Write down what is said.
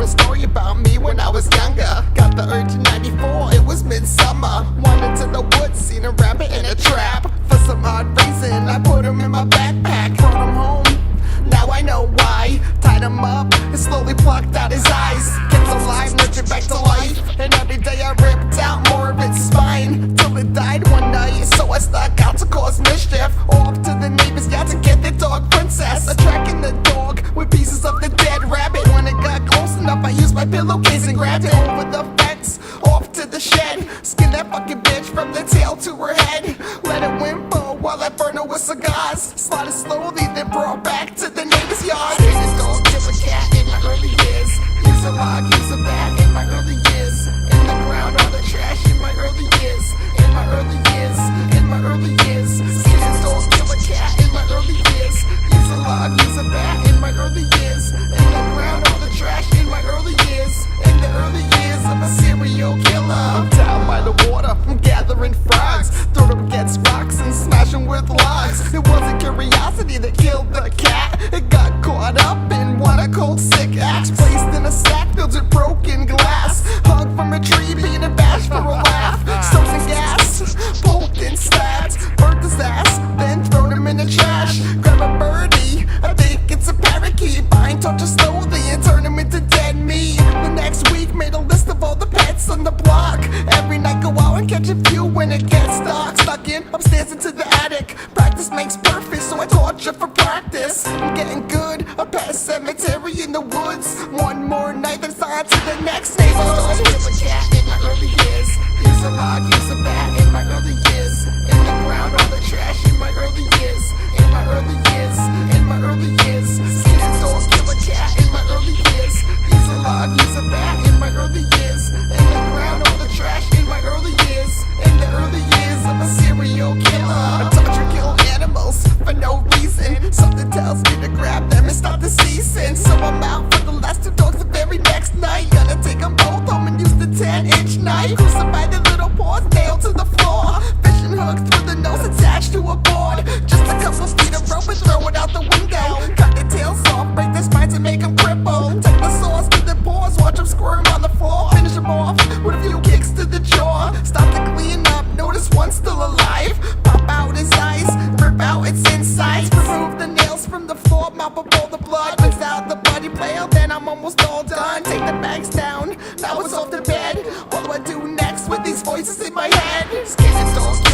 a story about me when I was younger. Got the urge in 94, it was midsummer. Wandered to the woods, seen a rabbit in a trap. For some odd reason, I put him in my backpack, brought him home. Now I know why. Tied him up and slowly plucked out his eyes. Kept alive, nurtured back to life. And every day I ripped out more of its spine, till it died one night. So I stuck out to cause mischief. Off to the neighbor's yard to get the dog princess. Attracting the dog with pieces of the dead rabbit. When it got close enough, I used my pillowcase and grabbed it over the fence, off to the shed. Skinned that fucking bitch from the tail to her head. Let it whimper while I burn her with cigars. Slaughtered slowly, then brought back to the neighbor's yard. Skinned a dog, kill a cat in my early years. Use a log, use a bat in my early years. In the ground, all the trash in my early years. In my early years, in my early years. Skinned a dog, kill a cat in my early years. Use a log, use a bat in my early years. In the ground, all the trash in my early years. In the early years, I'm a serial killer. I'm down by the water, I'm gathering frogs. Throw them against rocks and smash them with logs. It wasn't curiosity that killed the cat. It got caught up in what I called sick acts. Placed in a sack filled with broken glass. Hung from a tree, being bashed for a laugh. Stones and gas, poked and stabbed. Burnt his ass, then thrown him in the trash. Grab a birdie, I think it's a parakeet. Bind, torture slowly and turn him into dead meat. The next week made a list of all the pets on the block. Every night go out and catch a few when it gets dark. Stuck in upstairs into the attic. Practice makes perfect, so I torture for practice. I'm getting good, a pet cemetery in the woods. One more night, then on to the next neighborhood. Kill a cat in my early years. Use a log, use a bat in my early years. In the ground, all the trash in my early years. In my early years, in my early years. Skin a dog, kill a cat in my early years. Use a log, use a bat in my early years. In the ground, all the trash in my early years. In the early years, I'm a serial killer. I torture, kill animals for no reason. Something tells me to grab them and stop the season. So I'm out for the last two dogs the very next night. Gonna take them both home and use the 10-inch knife. Crucify the little paws nailed to the floor. Fishing hook through the nose attached to a board. Just a couple feet of rope and throw it out the window. Cut the tails off, break their spines and make them cripple. Take the sauce to the paws, watch them squirm on the floor. Finish them off with a few kicks to the jaw. Stop to clean up, notice one's still alive. Pop out his eyes, rip out its insides. Remove the nails from the floor, mop up all the blood. Rinse out the bloody player, then I'm almost all done. Take the bags down, now it's off to bed. What do I do next with these voices in my head? Skin and dog.